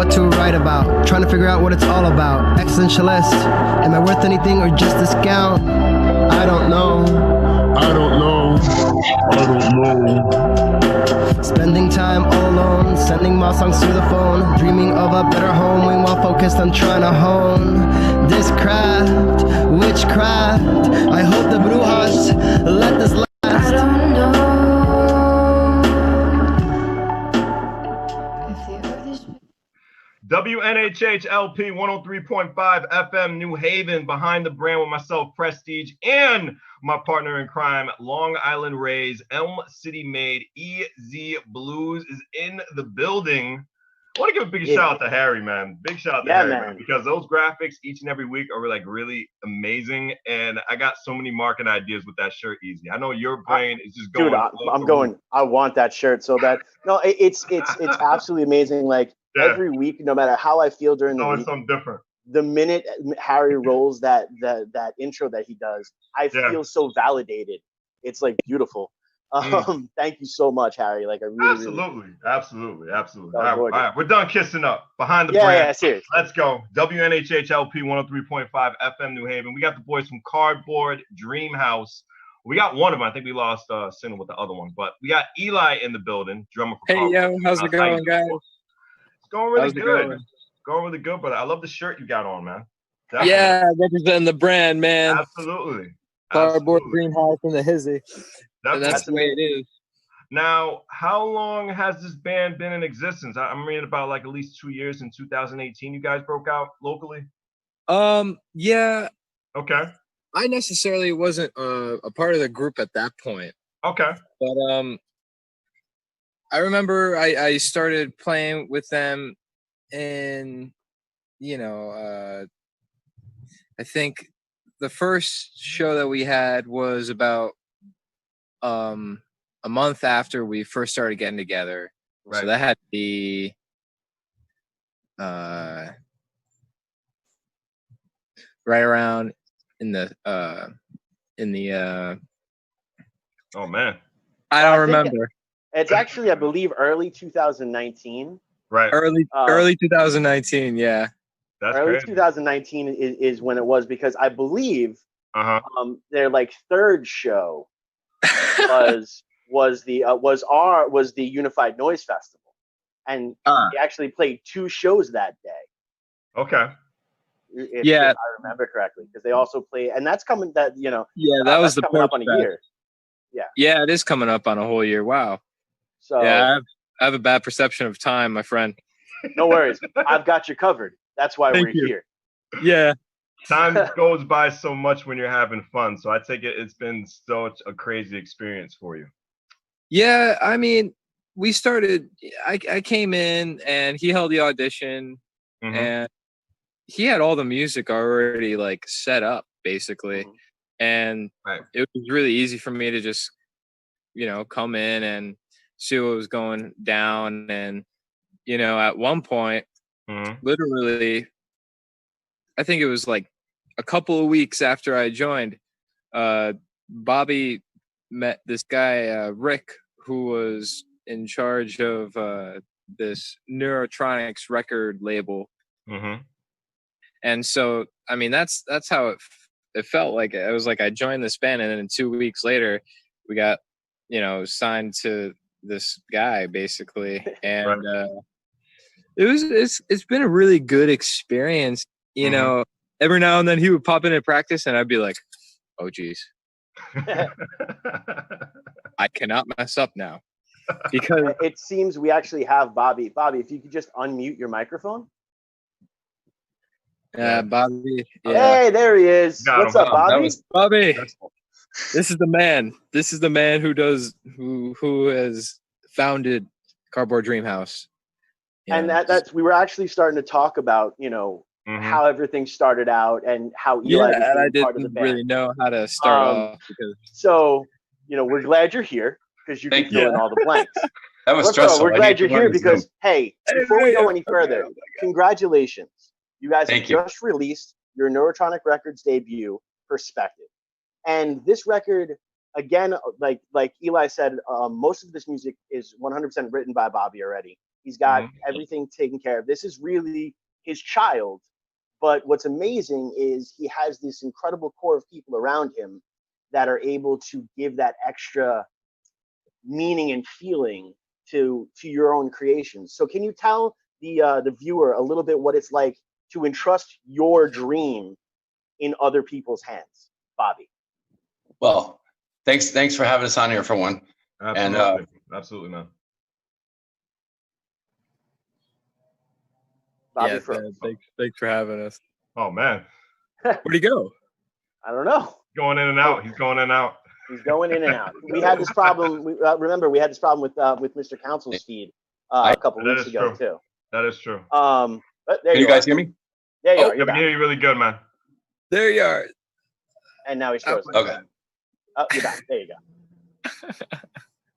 what to write about. Trying to figure out what it's all about. Existentialist. Am I worth anything or just discount? I don't know. I don't know. I don't know. Spending time all alone, sending my songs to the phone, dreaming of a better home, while focused on trying to hone this craft, witchcraft. I hope the brujas let this last. I don't know. WNHH LP 103.5 FM New Haven, behind the brand with myself, Prestige, and my partner in crime, Long Island Rays, Elm City made, EZ Bluez is in the building. I want to give a big shout out to Harry, man. Big shout out to Harry, man, because those graphics each and every week are like really amazing, and I got so many marketing ideas with that shirt. Easy, I know your brain is just going. Dude, I'm going. I want that shirt so bad. No, it's absolutely amazing. Like every week, no matter how I feel during the week, it's something different. The minute Harry rolls that intro that he does, I feel so validated. It's like beautiful. Thank you so much, Harry. Like I really, absolutely. All right, we're done kissing up. Behind the brand. Yeah, seriously. Let's go. WNHH LP 103.5 FM New Haven. We got the boys from Cardboard Dream House. We got one of them. I think we lost Sin with the other one, but we got Eli in the building, drummer for Hey, yo, how's it going, guys? It's going really good. Going really good, brother. I love the shirt you got on, man. Definitely. Yeah, representing the brand, man. Absolutely. Cardboard Dream House in the hizzy. That's the way it is. Now, how long has this band been in existence? I'm reading about like at least 2 years. In 2018, you guys broke out locally? Yeah. Okay. I necessarily wasn't a part of the group at that point. Okay. But I remember I started playing with them in, I think the first show that we had was about a month after we first started getting together. Right. So that had to be right around in the oh man, I don't remember. It's actually, I believe, early 2019. Right. Early 2019, yeah. That's early crazy. 2019 is when it was, because I believe their like third show was the Unified Noise Festival, and they actually played 2 shows that day. Okay. If I remember correctly, because they also play, and that's coming. That that was the coming up on a year. Yeah, it is coming up on a whole year. Wow. So yeah, I have a bad perception of time, my friend. No worries, I've got you covered. That's why we're here. Yeah. Time goes by so much when you're having fun. So I take it it's been such a crazy experience for you. Yeah, I mean, we started. I came in and he held the audition, and he had all the music already like set up basically, and it was really easy for me to just come in and see what was going down. And at one point, literally, I think it was like a couple of weeks after I joined, Bobby met this guy, Rick, who was in charge of this Neurotronics record label. And so, I mean, that's how it felt like. It was like I joined this band, and then 2 weeks later, we got, signed to this guy basically. And it's been a really good experience. Every now and then he would pop in at practice, and I'd be like, "Oh, geez, I cannot mess up now." Because it seems we actually have Bobby. Bobby, if you could just unmute your microphone. Bobby. Yeah. Hey, there he is. What's up, Bobby? Bobby. This is the man. This is the man who has founded Cardboard Dream House. And that's we were actually starting to talk about, how everything started out and how Eli became part of the band. I didn't really know how to start off. So, we're glad you're here because you can fill in all the blanks. That was stressful. We're glad you're here because, hey, before we go any further, congratulations. You guys have just released your Neurotronic Records debut, Perspective. And this record, again, like Eli said, most of this music is 100% written by Bobby already. He's got everything taken care of. This is really his child. But what's amazing is he has this incredible core of people around him that are able to give that extra meaning and feeling to your own creations. So can you tell the viewer a little bit what it's like to entrust your dream in other people's hands, Bobby? Well, thanks for having us on here for one. Absolutely. And absolutely, man. Bobby, thanks for having us. Oh man, where'd he go? I don't know. Going in and out. He's going in and out. He's going in and out. We had this problem. Remember, we had this problem with Mr. Council's feed a couple weeks ago too. That is true. But there Can you guys hear me? There you are. I can hear you really good, man. There you are. And now he's frozen. Okay. Oh, you're back. There you go.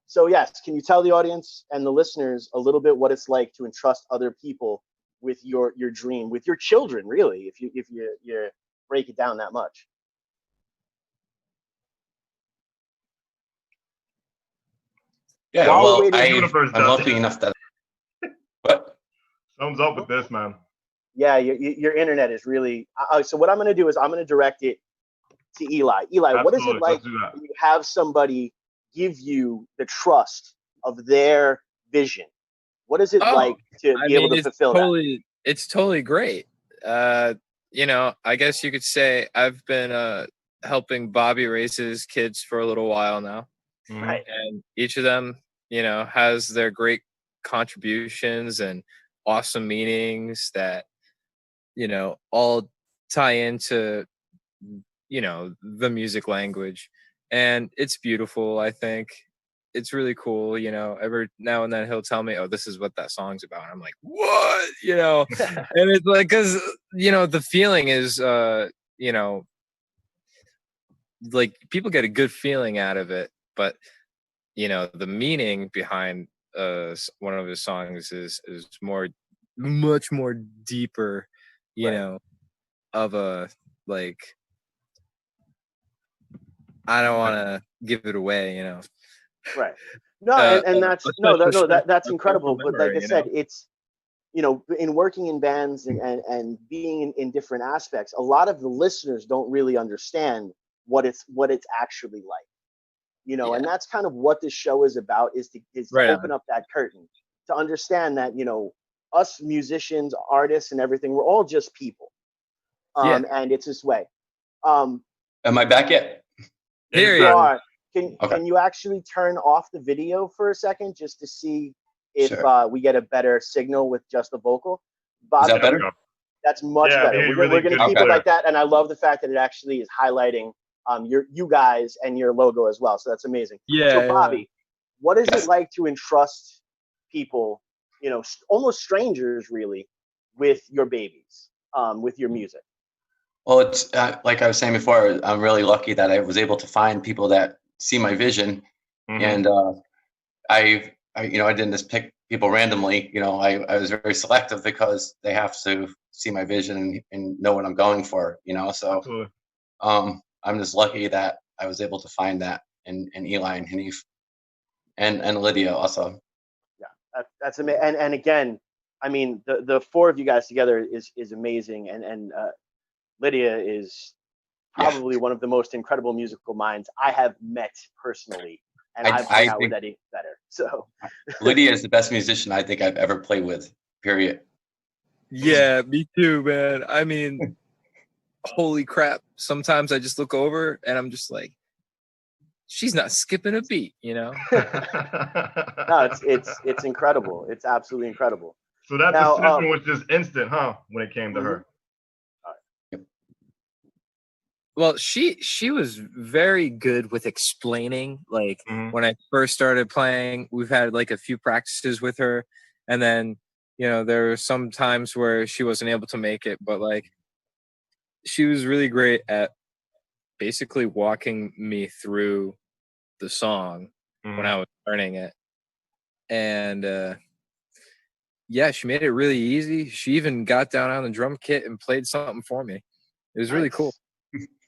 So yes, can you tell the audience and the listeners a little bit what it's like to entrust other people with your dream, with your children, really, if you break it down that much? Yeah, well, I'm lucky enough that. What? Thumbs up with this, man. Yeah, your internet is really. So what I'm going to do is I'm going to direct it to Eli. Eli, Absolutely. What is it like when you have somebody give you the trust of their vision? What is it like to be able to fulfill that? It's totally great. You know, I guess you could say I've been helping Bobby raise his kids for a little while now. Right. And each of them, you know, has their great contributions and awesome meanings that, you know, all tie into, you know, the music language. And it's beautiful, I think. It's really cool, you know. Every now and then he'll tell me, oh, this is what that song's about. And I'm like, what? You know, and it's like, because, you know, the feeling is, you know, like people get a good feeling out of it. But, you know, the meaning behind one of his songs is much more deeper, you know, of a, like, I don't want to give it away, you know. Right. No, and that's incredible. But like I said, it's, you know, in working in bands and being in different aspects, a lot of the listeners don't really understand what it's actually like, you know. And that's kind of what this show is about, is to open up that curtain, to understand that, you know, us musicians, artists, and everything, we're all just people. And it's this way. Am I back yet? Here you are. Can you actually turn off the video for a second just to see if we get a better signal with just the vocal? Bob, is that better? That's much better. We're going to keep it like that, and I love the fact that it actually is highlighting you guys and your logo as well. So that's amazing. Yeah. So Bobby, what is it like to entrust people, you know, almost strangers really, with your babies, with your music? Well, it's like I was saying before, I'm really lucky that I was able to find people that see my vision. And I didn't just pick people randomly. You know, I was very selective because they have to see my vision and know what I'm going for, you know. So I'm just lucky that I was able to find that in Eli and Hanif and Lydia also. Yeah, that's amazing. And again, I mean, the four of you guys together is amazing. And Lydia is probably one of the most incredible musical minds I have met personally, and I've hung out with Eddie better. So Lydia is the best musician I think I've ever played with. Period. Yeah, me too, man. I mean, holy crap! Sometimes I just look over and I'm just like, she's not skipping a beat, you know? No, it's incredible. It's absolutely incredible. So that decision was just instant, huh? When it came to her. Well, she was very good with explaining. Like when I first started playing, we've had like a few practices with her, and then, you know, there were some times where she wasn't able to make it, but like she was really great at basically walking me through the song when I was learning it. And yeah, she made it really easy. She even got down on the drum kit and played something for me. It was really cool.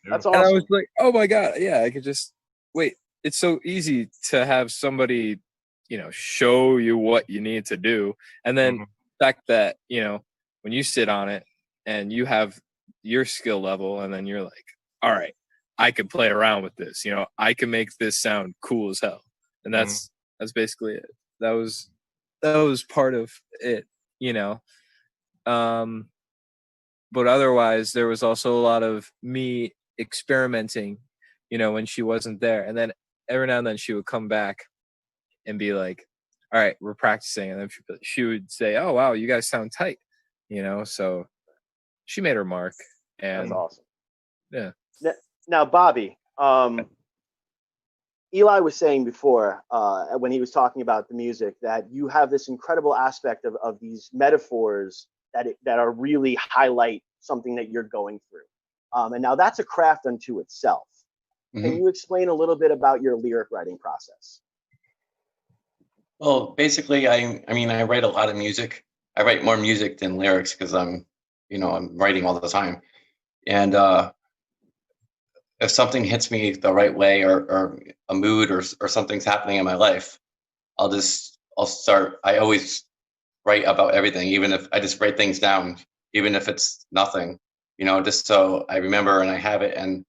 That's awesome. And I was like, oh my God, yeah, I could just wait. It's so easy to have somebody show you what you need to do. And then the fact that, when you sit on it and you have your skill level, and then you're like, all right, I can play around with this, I can make this sound cool as hell. And that's basically it. That was part of it, but otherwise there was also a lot of me experimenting, when she wasn't there. And then every now and then she would come back and be like, all right, we're practicing. And then she would say, oh, wow, you guys sound tight, so she made her mark. And that's awesome. Yeah. Now, Bobby, Eli was saying before, when he was talking about the music, that you have this incredible aspect of these metaphors that are really highlight something that you're going through. And now that's a craft unto itself. Can you explain a little bit about your lyric writing process? Well, basically, I write a lot of music. I write more music than lyrics because I'm writing all the time. And if something hits me the right way, or a mood, or something's happening in my life, I'll start. I always write about everything, even if I just write things down, even if it's nothing, just so I remember and I have it. And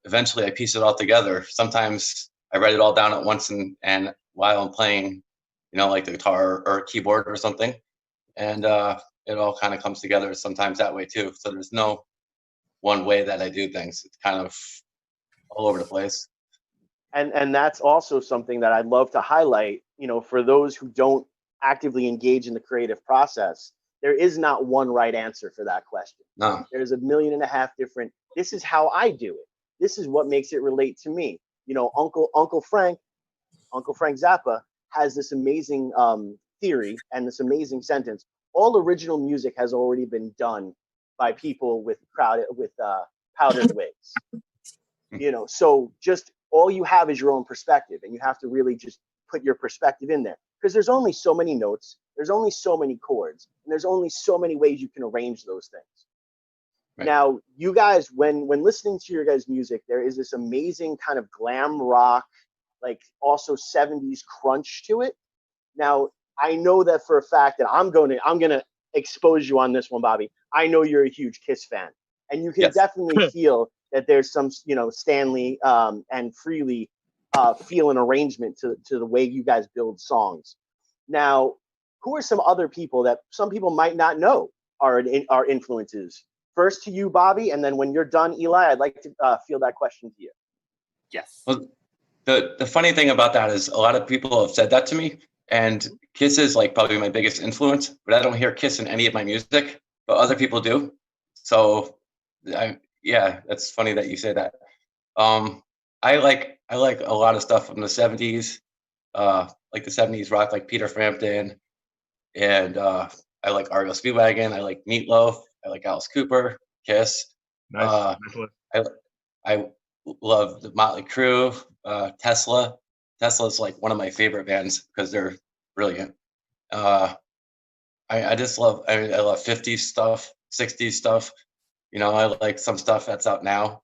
eventually I piece it all together. Sometimes I write it all down at once, and while I'm playing, like the guitar or keyboard or something, and it all kind of comes together sometimes that way too. So there's no one way that I do things. It's kind of all over the place. And that's also something that I'd love to highlight, for those who don't actively engage in the creative process. There is not one right answer for that question. No. There's 1.5 million different, this is how I do it. This is what makes it relate to me. Uncle Frank Zappa has this amazing theory and this amazing sentence. All original music has already been done by people with powdered wigs. So just all you have is your own perspective, and you have to really just put your perspective in there, because there's only so many notes, there's only so many chords, and there's only so many ways you can arrange those things. Right. Now, you guys, when listening to your guys' music, there is this amazing kind of glam rock, like also 70s crunch to it. Now, I know that for a fact that I'm gonna expose you on this one, Bobby. I know you're a huge Kiss fan, and you can definitely feel that there's some, Stanley and Freely feel an arrangement to the way you guys build songs. Now, who are some other people that some people might not know are influences? First to you, Bobby, and then when you're done, Eli, I'd like to field that question to you. Yes. Well, the funny thing about that is a lot of people have said that to me, and Kiss is like probably my biggest influence, but I don't hear Kiss in any of my music, but other people do. So that's funny that you say that. I like a lot of stuff from the 70s, like the 70s rock, like Peter Frampton, and I like REO Speedwagon. I like Meatloaf. I like Alice Cooper, Kiss. Nice. I love the Motley Crue, Tesla. Tesla's like one of my favorite bands because they're brilliant. I love 50s stuff, 60s stuff. I like some stuff that's out now.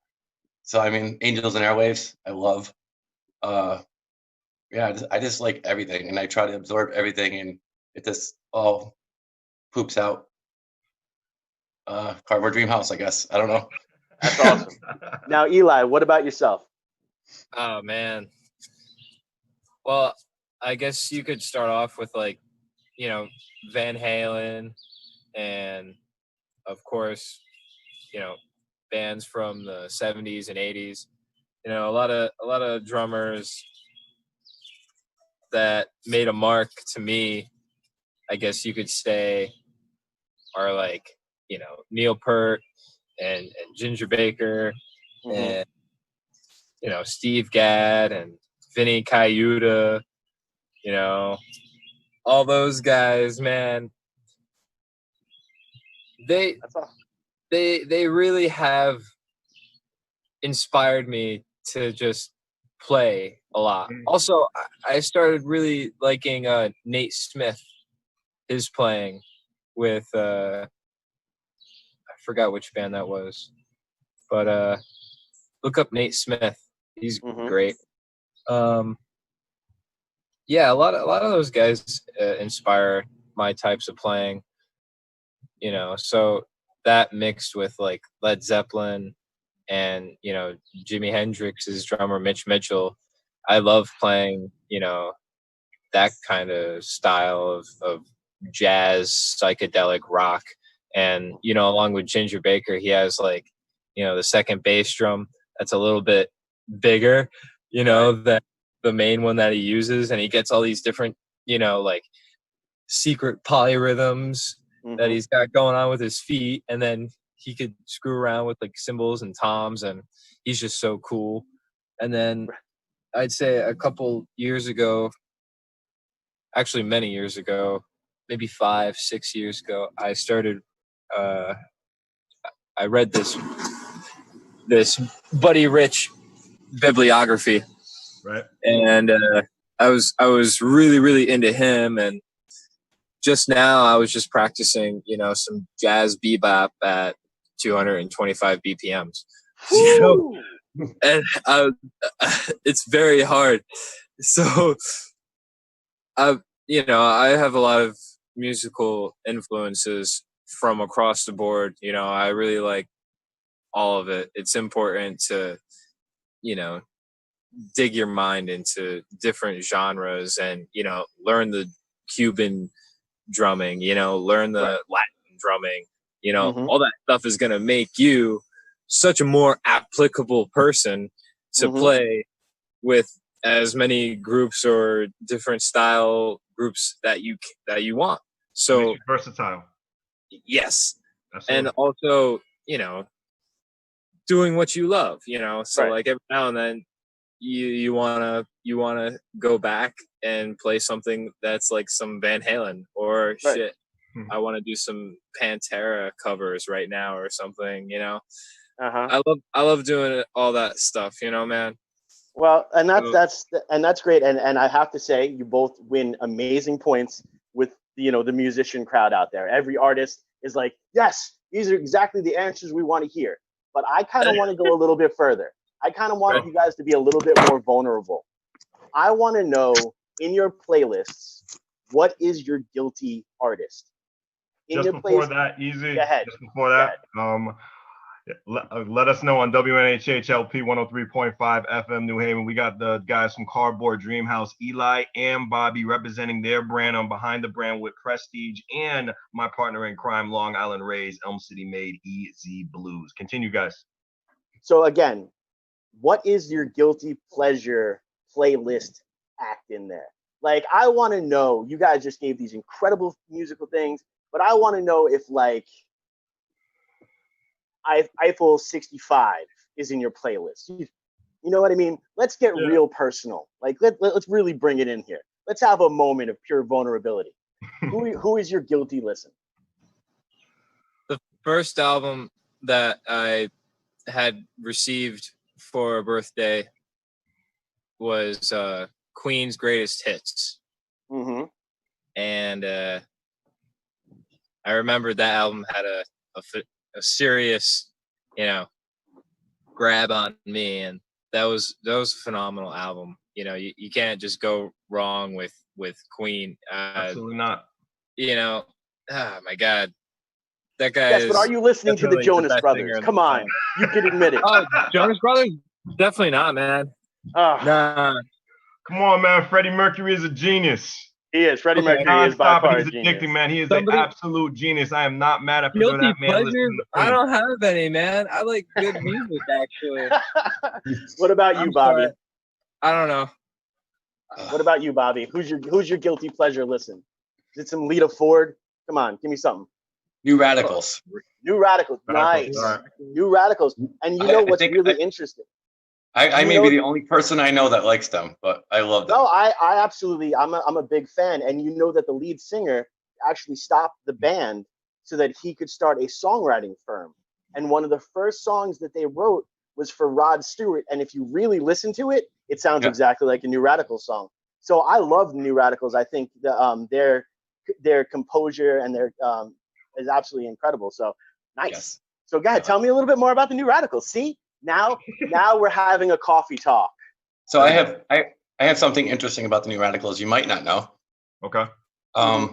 So Angels and Airwaves, I love. I just like everything, and I try to absorb everything, and it just all poops out. Cardboard Dream House, I guess. I don't know. That's awesome. Now, Eli, what about yourself? Oh man. Well, I guess you could start off with Van Halen, and of course, bands from the 70s and 80s. A lot of drummers that made a mark to me, I guess you could say, are like, Neil Peart and Ginger Baker, and Steve Gadd and Vinny Colaiuta, all those guys, man. They really have inspired me to just play a lot. Also, I started really liking Nate Smith, his playing with I forgot which band that was, but look up Nate Smith. He's great. yeah, a lot of those guys inspire my types of playing. You know, so that mixed with like Led Zeppelin and, you know, Jimi Hendrix's drummer Mitch Mitchell. I love playing, you know, that kind of style of jazz, psychedelic rock. And, you know, along with Ginger Baker, he has like, you know, the second bass drum that's a little bit bigger, you know, than the main one that he uses. And he gets all these different, you know, like secret polyrhythms that he's got going on with his feet. And then he could screw around with like cymbals and toms, and he's just so cool. And then I'd say a couple years ago, actually many years ago, maybe 5-6 years ago, I started, I read this Buddy Rich bibliography. Right. And I was really, really into him. And just now I was just practicing, you know, some jazz bebop at 225 BPMs. You know? And it's very hard. So, you know, I have a lot of musical influences from across the board. You know, I really like all of it. It's important to, you know, dig your mind into different genres and, you know, learn the Cuban drumming, you know, learn the Latin drumming, you know, all that stuff is going to make you such a more applicable person to play with as many groups or different style groups that you want. So versatile. Yes. Absolutely. And also, you know, doing what you love, you know, so like every now and then you wanna go back and play something that's like some Van Halen or shit. I want to do some Pantera covers right now or something, you know. I love doing all that stuff, you know, man. Well, and that's great, and I have to say, you both win amazing points with, you know, the musician crowd out there. Every artist is like, yes, these are exactly the answers we want to hear. But I kind of want to go a little bit further. I kind of want you guys to be a little bit more vulnerable. I want to know, in your playlists, what is your guilty artist? Just before that, let us know on WNHHLP 103.5 FM New Haven. We got the guys from Cardboard Dreamhouse, Eli and Bobby, representing their brand on Behind the Brand with Prestige, and my partner in crime, Long Island Rays, Elm City Made, EZ Bluez. Continue, guys. So again, what is your guilty pleasure playlist act in there? Like, I want to know, you guys just gave these incredible musical things, but I want to know if, like, Eiffel 65 is in your playlist. You know what I mean? Let's get real personal. Like, let's really bring it in here. Let's have a moment of pure vulnerability. Who is your guilty listen? The first album that I had received for a birthday was Queen's Greatest Hits. And I remember that album had a serious, you know, grab on me, and that was a phenomenal album. You know, you can't just go wrong with Queen. Absolutely not. You know, oh my God, that guy. Yes, but are you listening to the Jonas Brothers? Come on, you can admit it. Oh, Jonas Brothers? Definitely not, man. Nah. Come on, man. Freddie Mercury is a genius. He is. Freddie Mercury is by far a genius. He's addicting, man. He is an absolute genius. I am not mad at that man. I don't have any, man. I like good music, actually. What about you, Bobby? Sorry. I don't know. What about you, Bobby? Who's your guilty pleasure listen? Is it some Lita Ford? Come on, give me something. New Radicals. New Radicals. Nice. Right. New Radicals. And you know what's really interesting? I may be the only person I know that likes them, but I love them. No, I absolutely, I'm a big fan. And you know that the lead singer actually stopped the band so that he could start a songwriting firm. And one of the first songs that they wrote was for Rod Stewart. And if you really listen to it, it sounds exactly like a New Radicals song. So I love New Radicals. I think their composure and their is absolutely incredible. So nice. Yes. So go ahead, tell me a little bit more about the New Radicals. See? Now we're having a coffee talk. So I have I have something interesting about the New Radicals you might not know. Okay. I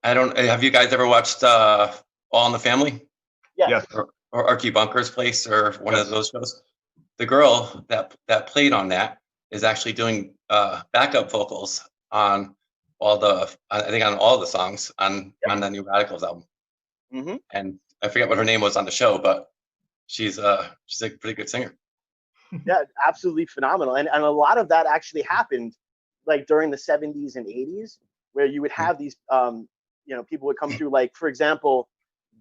don't. Have you guys ever watched All in the Family? Yes. Or Archie Bunker's Place or one of those shows? The girl that played on that is actually doing backup vocals on all the songs on the New Radicals album. And I forget what her name was on the show, but she's a pretty good singer. Yeah, absolutely phenomenal. And a lot of that actually happened like during the 70s and 80s, where you would have these people would come through, like, for example,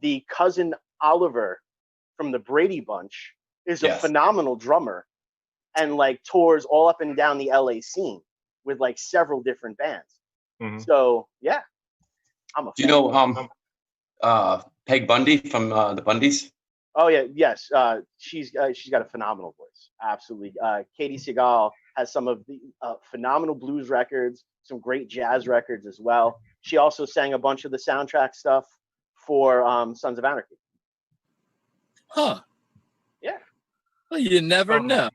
the cousin Oliver from the Brady Bunch is a phenomenal drummer and like tours all up and down the LA scene with like several different bands. So yeah, I'm a fan. Do you know Peg Bundy from the Bundys? Oh yeah, yes. She's got a phenomenal voice. Absolutely. Katie Seagal has some of the phenomenal blues records, some great jazz records as well. She also sang a bunch of the soundtrack stuff for Sons of Anarchy. Huh. Yeah. Well, you never know.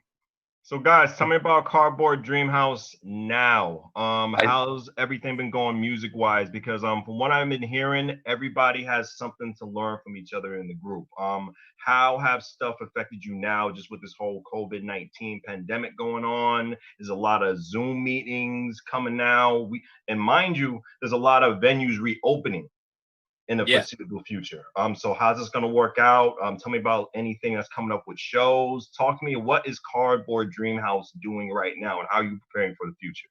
So guys, tell me about Cardboard Dream House now. How's everything been going music wise? Because from what I've been hearing, everybody has something to learn from each other in the group. How have stuff affected you now, just with this whole COVID-19 pandemic going on? There's a lot of Zoom meetings coming now. And mind you, there's a lot of venues reopening in the foreseeable future. So how's this going to work out? Tell me about anything that's coming up with shows. Talk to me, what is Cardboard Dream House doing right now, and how are you preparing for the future?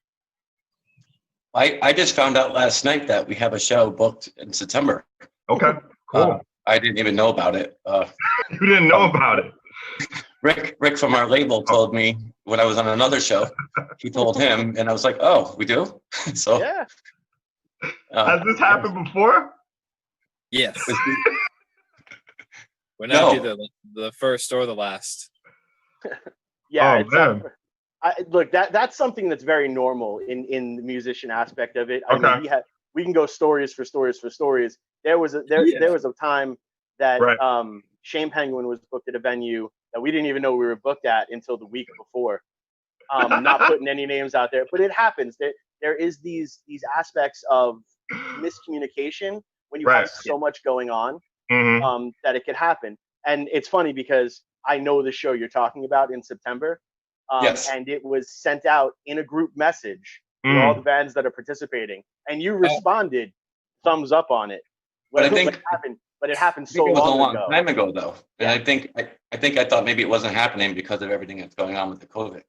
I just found out last night that we have a show booked in September. Okay, cool. I didn't even know about it. You didn't know about it? Rick from our label told me when I was on another show. He told him, and I was like, "Oh, we do?" So yeah. Has this happened before? Yes. We're not either the first or the last. Yeah. Look, that's something that's very normal in the musician aspect of it. I mean, we can go stories for stories for stories. There was a time that Shane Penguin was booked at a venue that we didn't even know we were booked at until the week before. Not putting any names out there, but it happens. There is these aspects of miscommunication when you have so much going on, that it could happen. And it's funny because I know the show you're talking about in September, and it was sent out in a group message to all the bands that are participating, and you responded thumbs up on it. But it happened so long ago. It was a long time ago, though, and I thought maybe it wasn't happening because of everything that's going on with the COVID.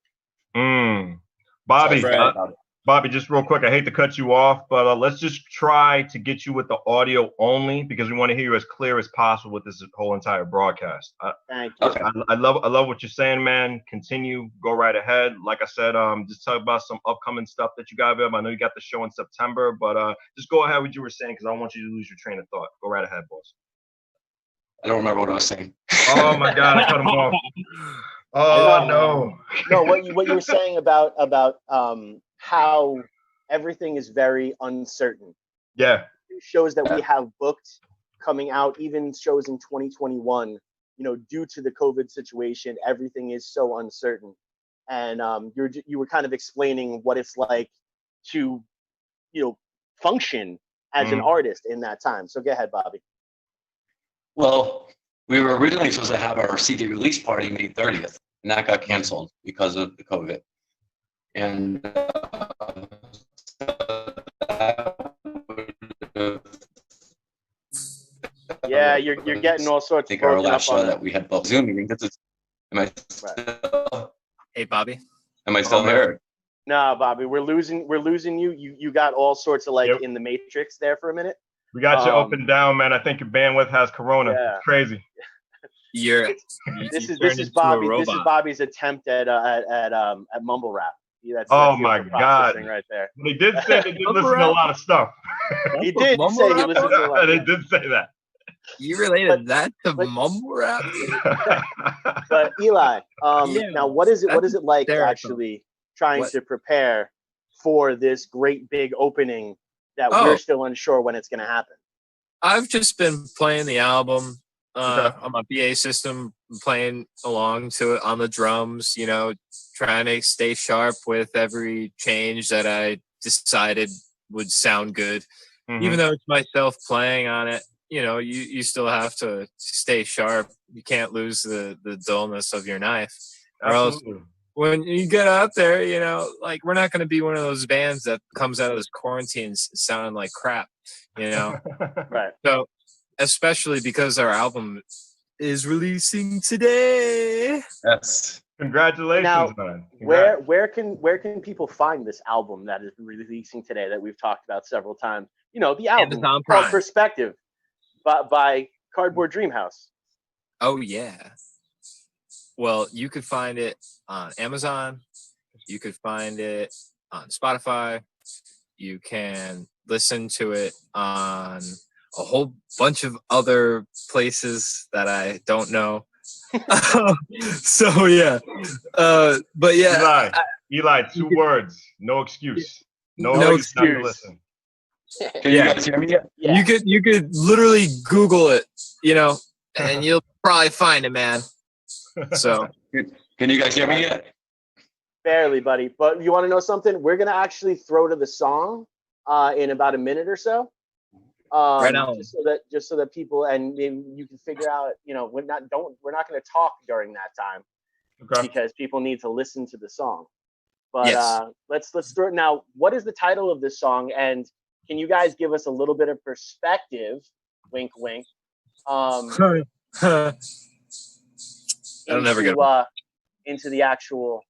Bobby, just real quick, I hate to cut you off, but let's just try to get you with the audio only, because we want to hear you as clear as possible with this whole entire broadcast. Thank you. Okay. I love what you're saying, man. Continue, go right ahead. Like I said, just talk about some upcoming stuff that you got. I know you got the show in September, but just go ahead with what you were saying, because I don't want you to lose your train of thought. Go right ahead, boss. I don't remember what I was saying. Oh my God, I cut him off. Oh no. No, what you were saying about how everything is very uncertain. Yeah. Shows that we have booked coming out, even shows in 2021, due to the COVID situation, everything is so uncertain. And you were kind of explaining what it's like to, function as an artist in that time. So go ahead, Bobby. Well, we were originally supposed to have our CD release party May 30th, and that got canceled because of the COVID. And yeah, you're getting all sorts. I think our last show that we had both Zoom meetings. Hey, Bobby. Am I still here? No, Bobby, we're losing you. You got all sorts of in the Matrix there for a minute. We got you up and down, man. I think your bandwidth has corona. Yeah. It's crazy. This is Bobby's attempt at mumble rap. That's my God! Right there. They did say they did listen to a lot of stuff. He did say he listened to a lot. They did say that. You related that to mumble rap? But Eli, now what is it like actually trying to prepare for this great big opening that we're still unsure when it's going to happen? I've just been playing the album on my BA system, playing along to it on the drums, you know, trying to stay sharp with every change that I decided would sound good. Even though it's myself playing on it, you know, you still have to stay sharp. You can't lose the dullness of your knife. Absolutely. Or else when you get out there, you know, like, we're not going to be one of those bands that comes out of this quarantine sounding like crap, you know? Right. So, especially because our album is releasing today. Yes. Congratulations, Now, man. where can people find this album that is releasing today that we've talked about several times? You know, the album Amazon called Prime. Perspective by Cardboard Dreamhouse. Oh, yeah. Well, you could find it on Amazon. You could find it on Spotify. You can listen to it on a whole bunch of other places that I don't know. So, yeah. But, yeah. Eli, 2 words. No excuse. No excuse not to listen. Can you guys hear me yet? Yeah. You could literally Google it, you know, and you'll probably find it, man. So, can you guys hear me yet? Barely, buddy. But you want to know something? We're gonna actually throw to the song in about a minute or so. Right on. Just so that people, and maybe you can figure out, you know, we're not going to talk during that time, because people need to listen to the song. But yes. Let's throw it now. What is the title of this song? And can you guys give us a little bit of perspective? Wink, wink. Into the actual,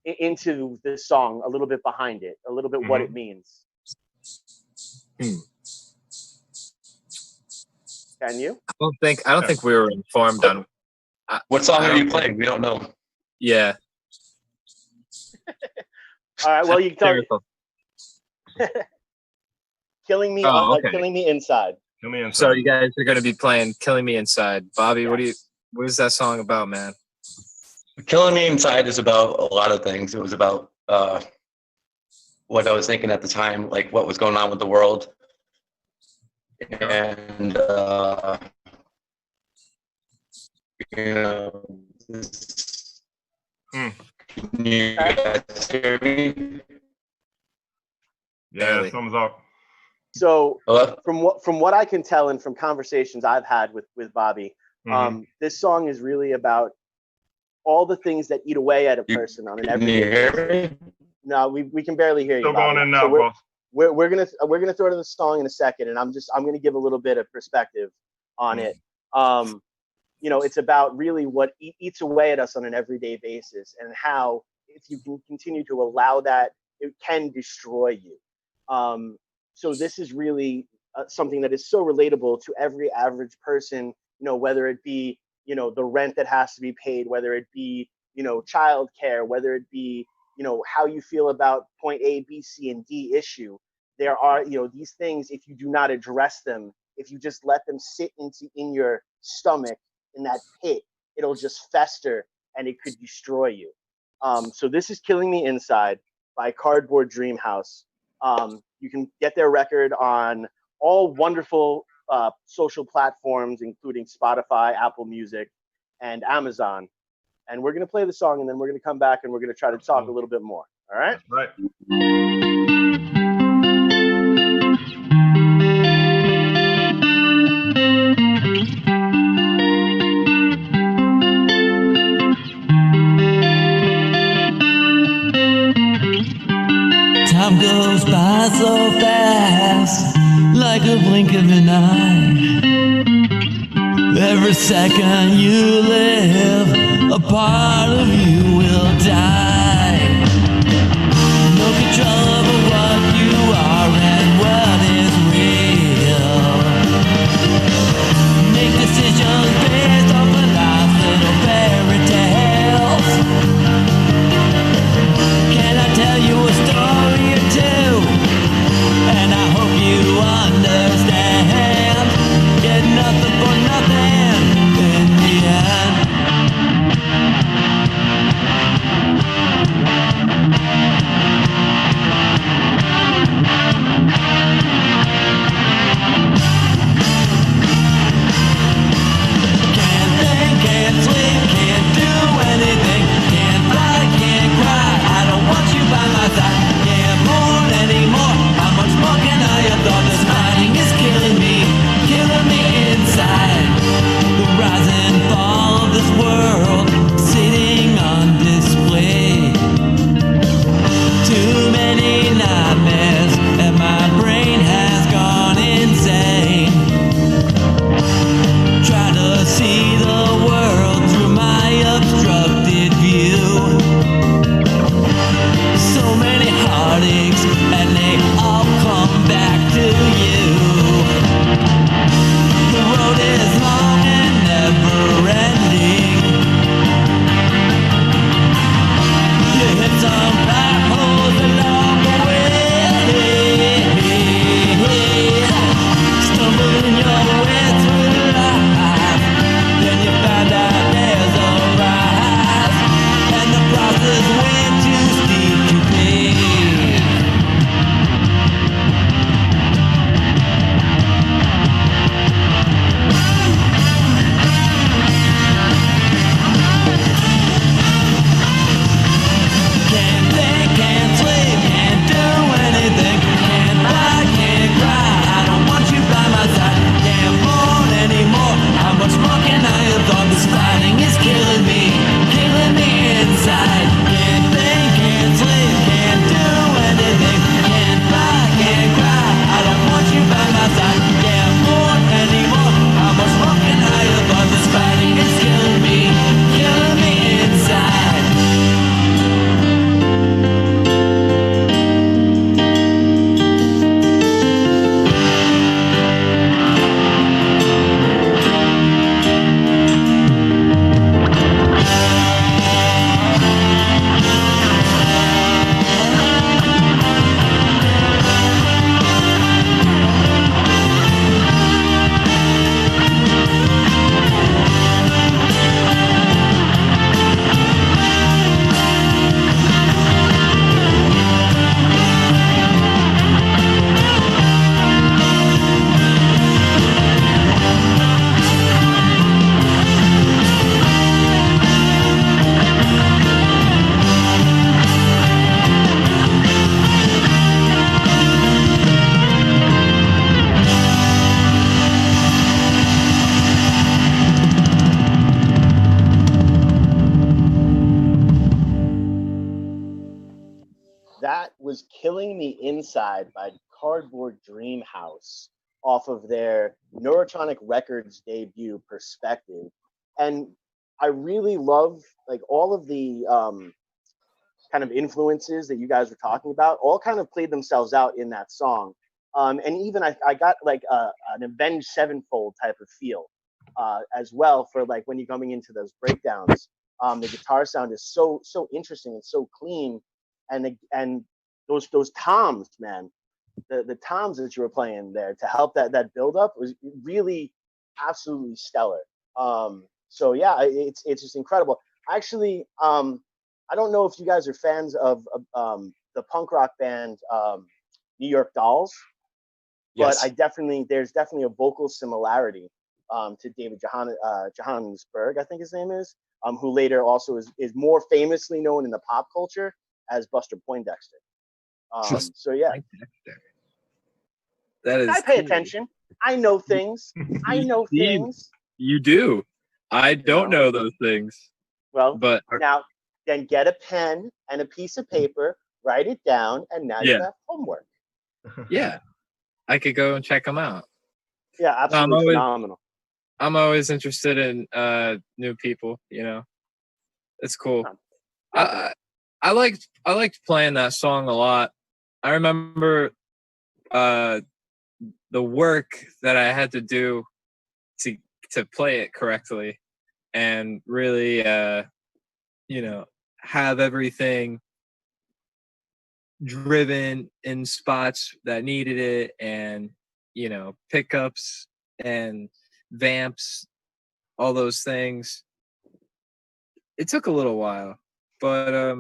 into the song, a little bit behind it, a little bit what it means. Can you? I don't think we were informed on what song are you playing? We don't know. Yeah. All right. Well, you can tell me. Killing Me, Killing Me Inside. So you guys are going to be playing "Killing Me Inside." Bobby, what is that song about, man? "Killing Me Inside" is about a lot of things. It was about what I was thinking at the time, like what was going on with the world, and you know. Can you guys hear me? Yeah, thumbs up. So from what I can tell, and from conversations I've had with Bobby, this song is really about all the things that eat away at a person on an everyday basis. Can you hear me? No, we can barely hear you. Still going in now, so we're gonna throw to the song in a second, and I'm gonna give a little bit of perspective on it. You know, it's about really what eats away at us on an everyday basis, and how if you can continue to allow that, it can destroy you. So this is really something that is so relatable to every average person, you know, whether it be, you know, the rent that has to be paid, whether it be, you know, childcare, whether it be, you know, how you feel about point A, B, C, and D issue. There are, you know, these things, if you do not address them, if you just let them sit in your stomach, in that pit, it'll just fester and it could destroy you. So this is "Killing Me Inside" by Cardboard Dreamhouse. You can get their record on all wonderful social platforms, including Spotify, Apple Music, and Amazon. And we're going to play the song, and then we're going to come back and we're going to try to talk a little bit more. All right? That's right. Time goes by so fast, like a blink of an eye. Every second you live, a part of you will die. No control over what you are and what is real. Make decisions based off of life's little fairy tales. Can I tell you a story or two? And I hope you understand. Get nothing for nothing in the end. was Killing Me Inside by Cardboard Dream House off of their Neurotronic Records debut, Perspective. And I really love like all of the kind of influences that you guys were talking about, all kind of played themselves out in that song. And even I got like an Avenged Sevenfold type of feel as well for like when you're coming into those breakdowns. The guitar sound is so interesting and so clean, and those toms, man, the toms that you were playing there to help that build up was really absolutely stellar. So yeah, it's just incredible. Actually, I don't know if you guys are fans of the punk rock band New York Dolls, but Yes. there's definitely a vocal similarity to David Johannesburg, I think his name is, who later also is more famously known in the pop culture as Buster Poindexter. So yeah, that is. I pay cool. attention. I know things. I know things. You do. I don't know those things. Well, but now then get a pen and a piece of paper, write it down, and now you have homework. Yeah, I could go and check them out. Yeah, absolutely phenomenal. I'm always interested in new people. You know, it's cool. I liked playing that song a lot. I remember the work that I had to do to play it correctly and really have everything driven in spots that needed it, and pickups and vamps, all those things. It took a little while, but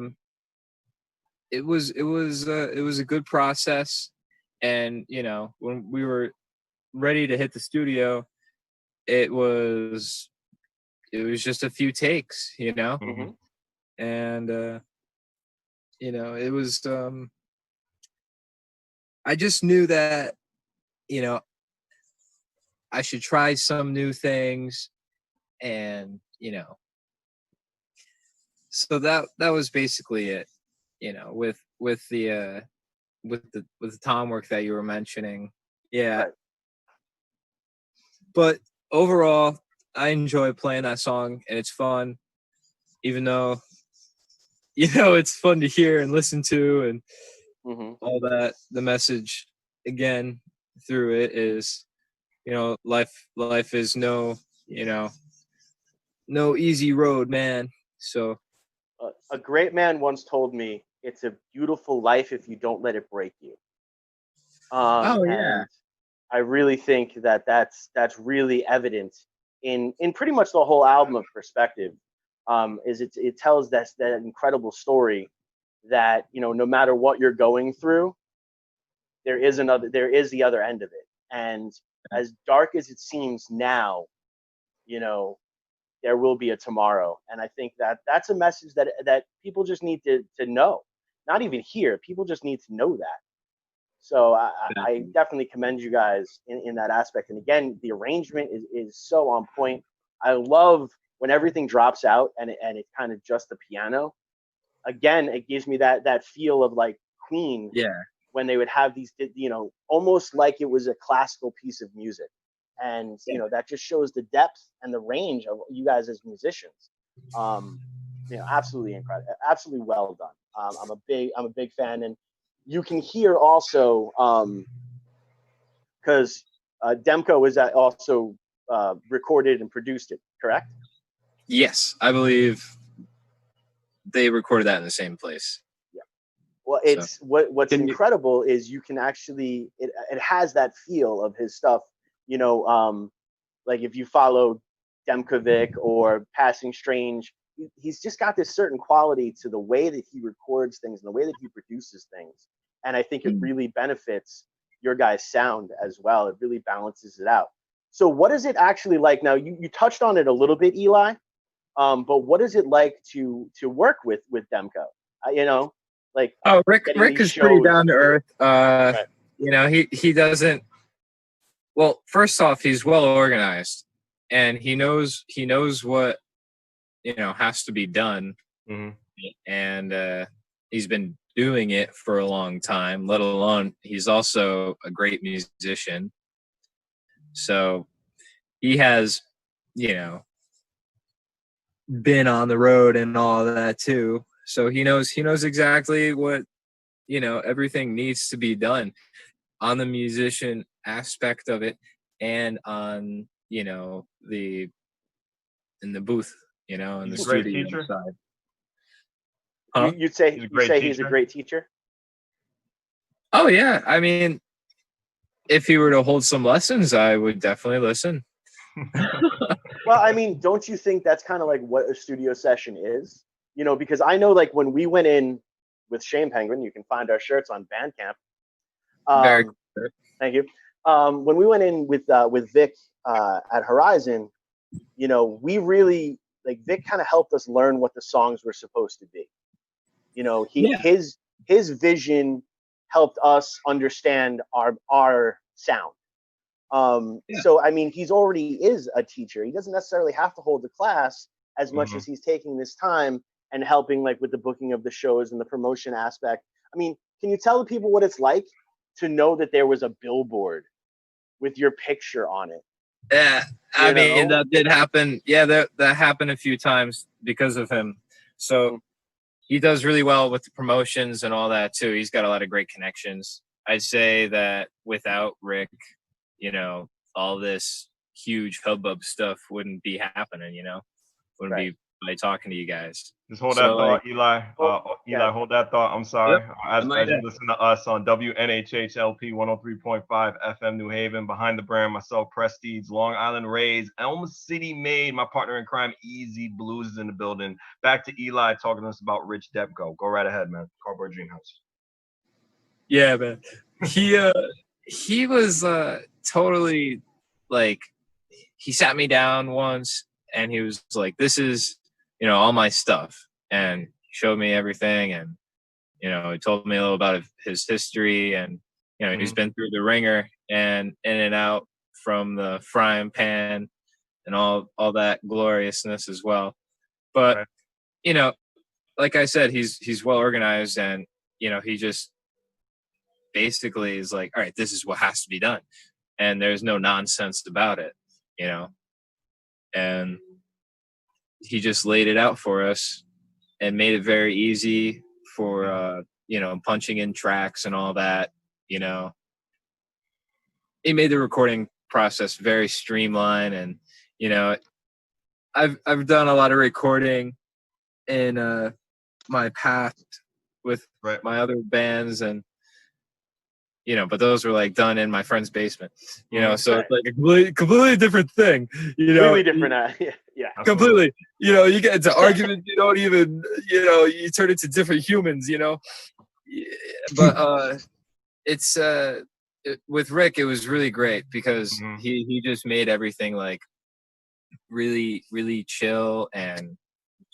it was a good process. And when we were ready to hit the studio, it was just a few takes, Mm-hmm. and it was I just knew that I should try some new things, and so that was basically it, with the tom work that you were mentioning. Yeah. Right. But overall, I enjoy playing that song, and it's fun, even though it's fun to hear and listen to, and all that. The message again through it is, life is no easy road, man. So a great man once told me, it's a beautiful life if you don't let it break you. And I really think that that's really evident in pretty much the whole album of Perspective. It tells that incredible story that no matter what you're going through, there is the other end of it. And as dark as it seems now, there will be a tomorrow. And I think that that's a message that people just need to know. Not even hear, people just need to know that. So I definitely commend you guys in that aspect. And again, the arrangement is so on point. I love when everything drops out and it's kind of just the piano. Again, it gives me that feel of like Queen. Yeah. When they would have these, almost like it was a classical piece of music. And, that just shows the depth and the range of you guys as musicians. Absolutely incredible. Absolutely well done. I'm a big fan. And you can hear also, because Demko was also recorded and produced it, correct? Yes, I believe they recorded that in the same place. Yeah. Well, it's what's incredible is you can actually it has that feel of his stuff. Like if you follow Demkovic or Passing Strange, he's just got this certain quality to the way that he records things and the way that he produces things. And I think it really benefits your guys' sound as well. It really balances it out. So what is it actually like now? You touched on it a little bit, Eli, but what is it like to work with Demko? Rick is pretty down to earth. Right. He doesn't. Well, first off, he's well organized, and he knows what has to be done. Mm-hmm. And he's been doing it for a long time, let alone he's also a great musician. So he has, you know, been on the road and all of that too. So he knows exactly what, you know, everything needs to be done on the musician aspect of it and on, you know, in the booth, you know, in the studio side. Huh? You'd say he's a great teacher? Oh yeah. I mean, if he were to hold some lessons, I would definitely listen. Well, I mean, don't you think that's kind of like what a studio session is? You know, because I know like when we went in with Shane Penguin, you can find our shirts on Bandcamp. Very cool. Thank you. When we went in with Vic at Horizon, you know, we really like Vic kind of helped us learn what the songs were supposed to be. You know, his vision helped us understand our sound. So I mean, he's already is a teacher. He doesn't necessarily have to hold the class as much as he's taking this time and helping like with the booking of the shows and the promotion aspect. I mean, can you tell the people what it's like to know that there was a billboard with your picture on it? Yeah, I mean, that did happen. Yeah, that happened a few times because of him. So he does really well with the promotions and all that too. He's got a lot of great connections. I'd say that without Rick, you know, all this huge hubbub stuff wouldn't be happening, you know, wouldn't be by talking to you guys. Just hold that thought, Eli. Eli, hold that thought. I'm sorry. Yep. As you listen to us on WNHHLP 103.5 FM New Haven, behind the brand, myself, Prestige, Long Island Rays, Elm City Made, my partner in crime, Easy Bluez is in the building. Back to Eli talking to us about Rich Depko. Go right ahead, man. Cardboard Dream House. Yeah, man. He was totally like, he sat me down once and he was like, this is, you know, all my stuff, and he showed me everything, and, you know, he told me a little about his history, and, you know, he's been through the ringer and in and out from the frying pan and all that gloriousness as well. But, you know, like I said, he's well organized, and, you know, he just basically is like, all right, this is what has to be done. And there's no nonsense about it, you know, and he just laid it out for us and made it very easy for, you know, punching in tracks and all that, you know. He made the recording process very streamlined, and, you know, I've done a lot of recording in my past with my other bands, and, you know, but those were like done in my friend's basement, you know, so it's like a completely different thing, you know. Completely different, yeah. Completely, you know, you get into arguments, you don't even, you know, you turn into different humans, you know. But it's with Rick, it was really great because he just made everything like really, really chill, and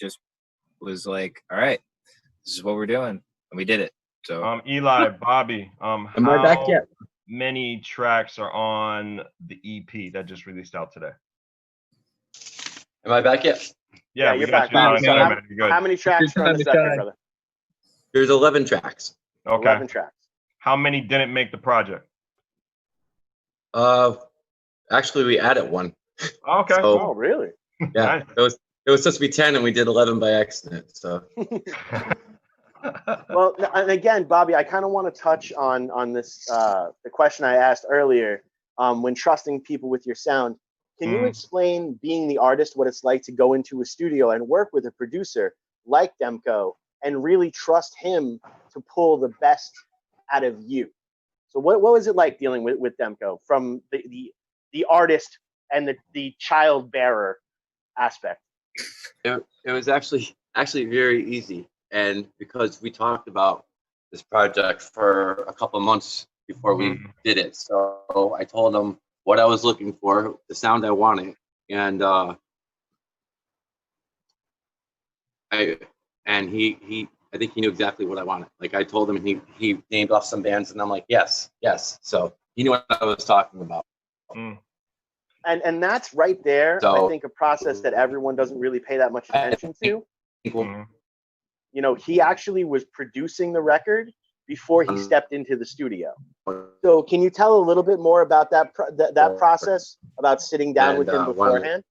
just was like, all right, this is what we're doing, and we did it. So Eli, Bobby, am I back yet? Many tracks are on the EP that just released out today? Am I back yet? Yeah, you're back. How many tracks are on the second, brother? There's 11 tracks. Okay. 11 tracks. How many didn't make the project? Actually, we added one. Okay. So, oh, really? Yeah. Nice. It was supposed to be 10, and we did 11 by accident. So. Well, and again, Bobby, I kind of want to touch on this the question I asked earlier. When trusting people with your sound, can you explain, being the artist, what it's like to go into a studio and work with a producer like Demko and really trust him to pull the best out of you? So what was it like dealing with Demko from the artist and the child bearer aspect? It was actually very easy. And because we talked about this project for a couple of months before we did it, so I told him what I was looking for, the sound I wanted, and I think he knew exactly what I wanted. Like I told him, he named off some bands, and I'm like, yes. So he knew what I was talking about. And that's right there. So, I think a process that everyone doesn't really pay that much attention to. You know, he actually was producing the record before he stepped into the studio. So can you tell a little bit more about that process, about sitting down with him beforehand?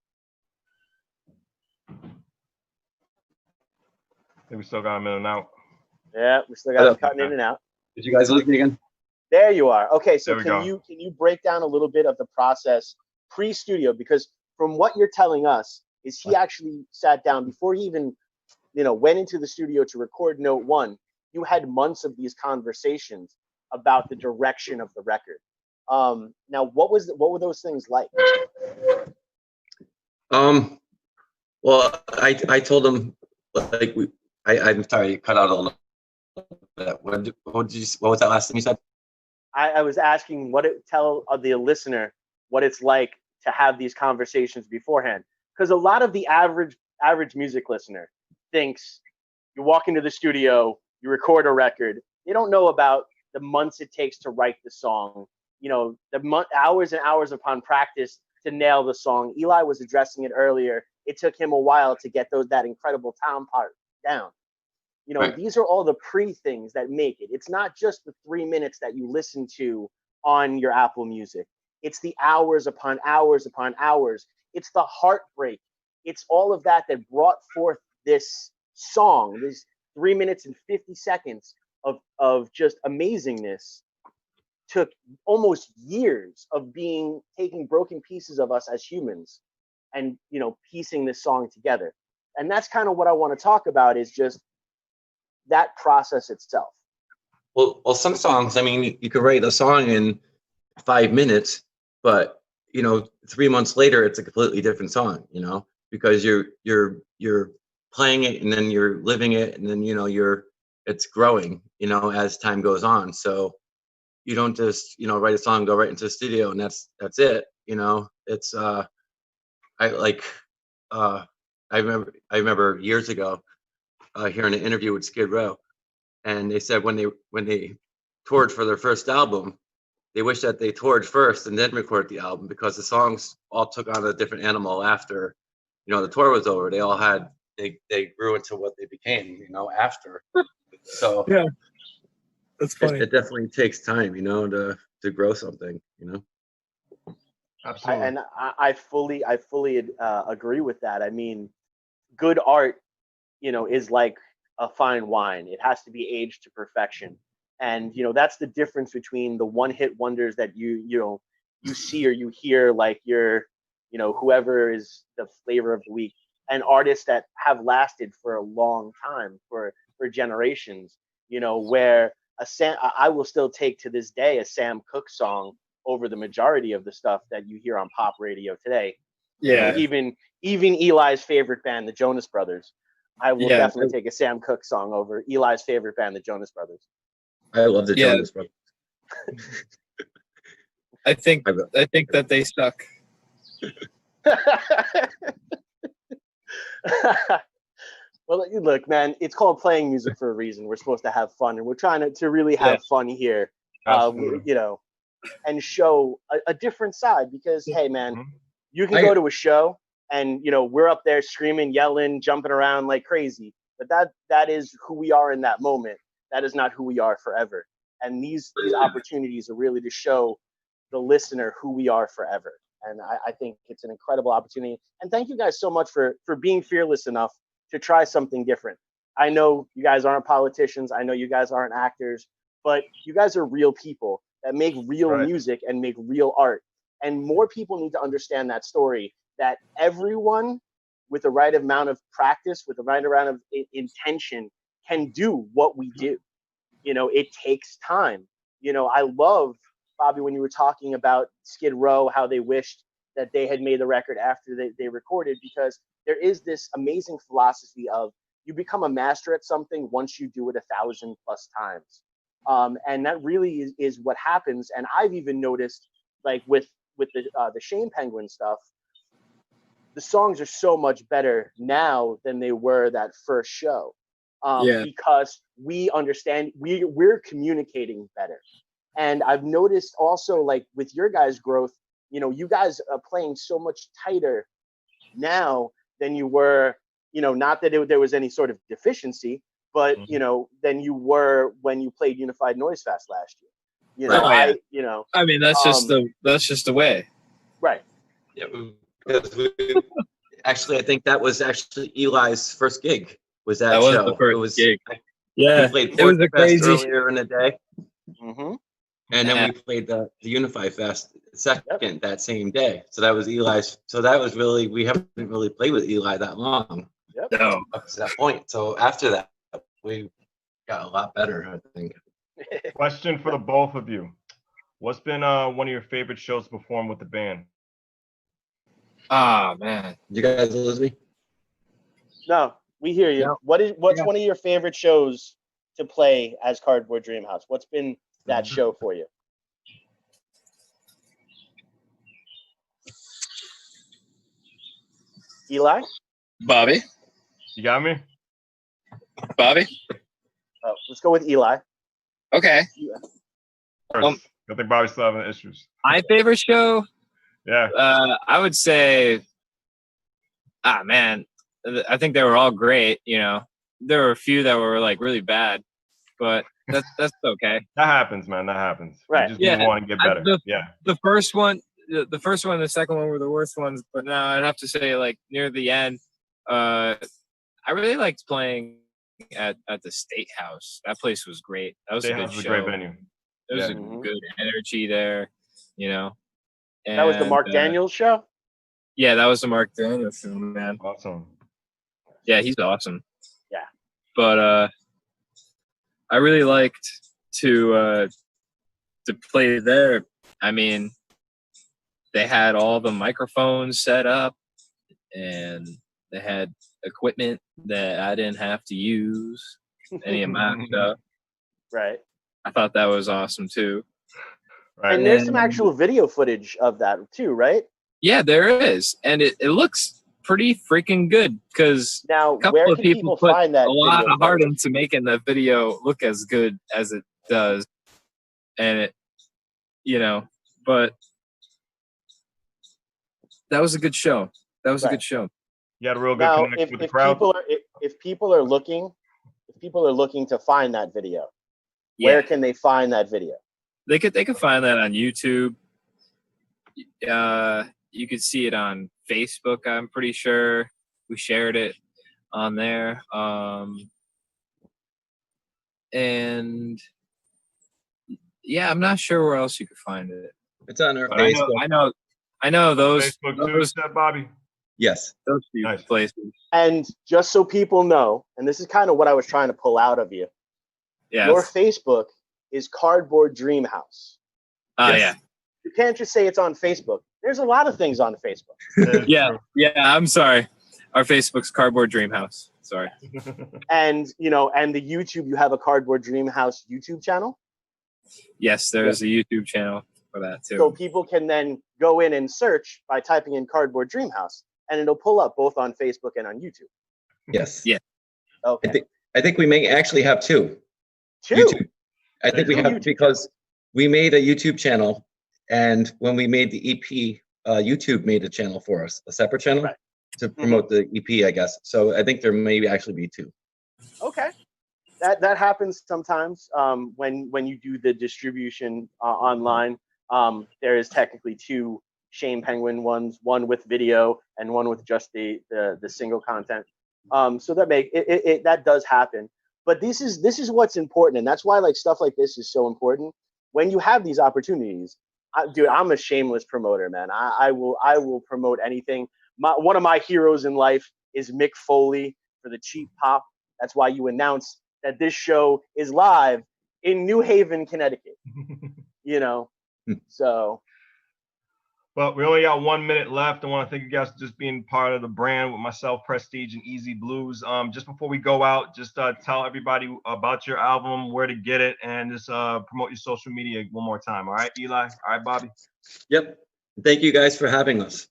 We still got him in and out. Yeah, we still got him cutting in and out. Did you guys lose me again? There you are. Okay, so can you break down a little bit of the process pre-studio? Because from what you're telling us, is he actually sat down before he even, you know, went into the studio to record Note 1. You had months of these conversations about the direction of the record. Now, what were those things like? Well, I told him, like, I'm sorry, you cut out a little bit. What was that last thing you said? I was asking tell the listener what it's like to have these conversations beforehand, because a lot of the average music listener thinks you walk into the studio, you record a record. They don't know about the months it takes to write the song, you know, the hours and hours upon practice to nail the song. Eli was addressing it earlier. It took him a while to get that incredible time part down. You know, These are all the pre-things that make it. It's not just the 3 minutes that you listen to on your Apple Music. It's the hours upon hours upon hours. It's the heartbreak. It's all of that brought forth this song, this 3 minutes and 50 seconds of just amazingness. Took almost years of taking broken pieces of us as humans and, you know, piecing this song together. And that's kind of what I want to talk about, is just that process itself. Well, some songs, I mean, you could write a song in 5 minutes, but, you know, 3 months later, it's a completely different song, you know, because you're playing it and then you're living it, and then, you know, it's growing, you know, as time goes on. So you don't just, you know, write a song, go right into the studio, and that's it, you know. It's I remember years ago hearing an interview with Skid Row, and they said when they toured for their first album, they wish that they toured first and then record the album, because the songs all took on a different animal after, you know, the tour was over. They all had they grew into what they became, you know, after. So yeah, that's funny. It definitely takes time, you know, to grow something, you know. Absolutely. I fully agree with that. I mean, good art, you know, is like a fine wine. It has to be aged to perfection. And, you know, that's the difference between the one-hit wonders that you see or you hear, like you know, whoever is the flavor of the week, and artists that have lasted for a long time, for generations, you know, where I will still take to this day a Sam Cooke song over the majority of the stuff that you hear on pop radio today. Yeah. You know, even Eli's favorite band, the Jonas Brothers. I will definitely take a Sam Cooke song over Eli's favorite band, the Jonas Brothers. I love the Jonas Brothers. I think that they suck. Well, look, man, it's called playing music for a reason. We're supposed to have fun, and we're trying to really have fun here, you know, and show a different side. Because, hey, man, you can go to a show and, you know, we're up there screaming, yelling, jumping around like crazy. But that is who we are in that moment. That is not who we are forever. And these opportunities are really to show the listener who we are forever. And I think it's an incredible opportunity. And thank you guys so much for being fearless enough to try something different. I know you guys aren't politicians. I know you guys aren't actors, but you guys are real people that make real music and make real art. And more people need to understand that story, that everyone with the right amount of practice, with the right amount of intention, can do what we do. You know, it takes time. You know, I love, Bobby, when you were talking about Skid Row, how they wished that they had made the record after they recorded, because there is this amazing philosophy of you become a master at something once you do it 1,000+ times. And that really is what happens. And I've even noticed, like with the Shane Penguin stuff, the songs are so much better now than they were that first show. Because we understand, we're communicating better. And I've noticed also, like with your guys' growth, you know, you guys are playing so much tighter now than you were, you know, not that there was any sort of deficiency, but than you were when you played Unified Noise Fest last year. I mean, that's just the way. Right. Yeah, because actually, I think that was actually Eli's first gig. Was that was show? the first it was, gig. Yeah, we played it was a Fest crazy earlier in the day, and then Yeah. we played the Unify Fest second that same day. So that was Eli's. So that was really, we haven't really played with Eli that long. No. Up to that point. So after that, we got a lot better, I think. Question for the both of you. What's been one of your favorite shows to perform with the band? Ah, man. You guys lose me? No, we hear you. No. What's one of your favorite shows to play as Cardboard Dreamhouse? What's been that show for you? Eli? Bobby? You got me? Bobby? Oh, let's go with Eli. Okay. First, I think Bobby's still having issues. My favorite show? Yeah. I would say, man, I think they were all great. There were a few that were like really bad, but that's okay. That happens, man. That happens. Right. You just move on and get better. The first one, and the second one were the worst ones. But now I'd have to say, like near the end, I really liked playing at the State House. That place was great. That was State a good House was show. a great venue. There was a good energy there, And, that was the Mark Daniels show? Yeah, that was the Mark Daniels show, man. Awesome. Yeah, he's awesome. Yeah. But I really liked to play there. I mean, they had all the microphones set up and they had equipment that I didn't have to use any of my stuff. Right. I thought that was awesome too. Right. And there's some actual video footage of that too, right? Yeah, there is. And it looks pretty freaking good because now a couple where of can people people put find that a lot video of heart footage? into making the video look as good as it does. And it, but that was a good show. That was a good show. You had a real good Now, connection with the crowd. if people are looking to find that video, where can they find that video? They could find that on YouTube. You could see it on Facebook, I'm pretty sure. We shared it on there. And yeah, I'm not sure where else you could find it. It's on our But Facebook. I know those. Facebook too, said Bobby. Yes. Those few places. And just so people know, and this is kind of what I was trying to pull out of you. Yeah. Your Facebook is Cardboard Dream House. Yeah. You can't just say it's on Facebook. There's a lot of things on Facebook. Yeah. I'm sorry. Our Facebook's Cardboard Dream House. Sorry. And and the YouTube, you have a Cardboard Dream House YouTube channel. Yes, there's a YouTube channel for that too. So people can then go in and search by typing in Cardboard Dream House, and it'll pull up both on Facebook and on YouTube. Yes. Yeah. Okay. I think we may actually have two. Two. YouTube. I think we have because we made a YouTube channel, and when we made the EP, YouTube made a channel for us, a separate channel to promote the EP, I guess. So I think there may actually be two. Okay. That happens sometimes when you do the distribution online. There is technically two Shame Penguin ones, one with video and one with just the single content. So that does happen. But this is what's important, and that's why stuff like this is so important. When you have these opportunities, dude, I'm a shameless promoter, man. I will promote anything. One of my heroes in life is Mick Foley for the Cheap Pop. That's why you announce that this show is live in New Haven, Connecticut. So. But we only got 1 minute left. I want to thank you guys for just being part of the brand with myself, Prestige, and Easy Blues. Just before we go out, just tell everybody about your album, where to get it, and just promote your social media one more time. All right, Eli? All right, Bobby? Yep. Thank you guys for having us.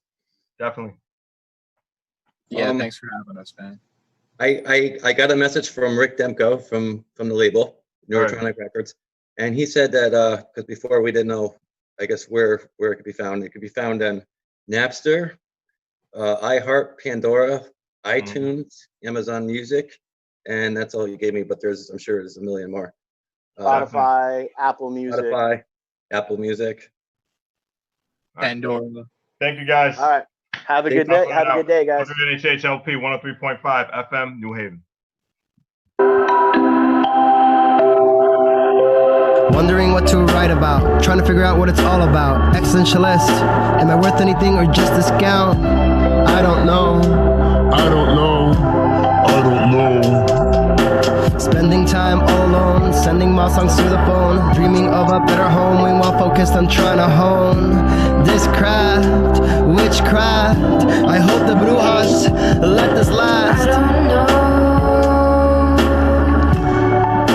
Definitely. Yeah, thanks for having us, man. I got a message from Rick Demko from the label, Neurotronic Records, and he said that because before we didn't know, I guess where it could be found. It could be found on Napster, iHeart, Pandora, iTunes, Amazon Music, and that's all you gave me. But I'm sure there's a million more. Spotify, Apple Music. Spotify, Apple Music. Pandora. Thank you, guys. All right. Have a good day. Have a good day, guys. HHLP 103.5 FM, New Haven. Wondering what to write about, trying to figure out what it's all about. Existentialist, am I worth anything or just discount? I don't know. I don't know. I don't know. Spending time all alone, sending my songs through the phone, dreaming of a better home, meanwhile focused on trying to hone this craft, witchcraft. I hope the Bluez let this last.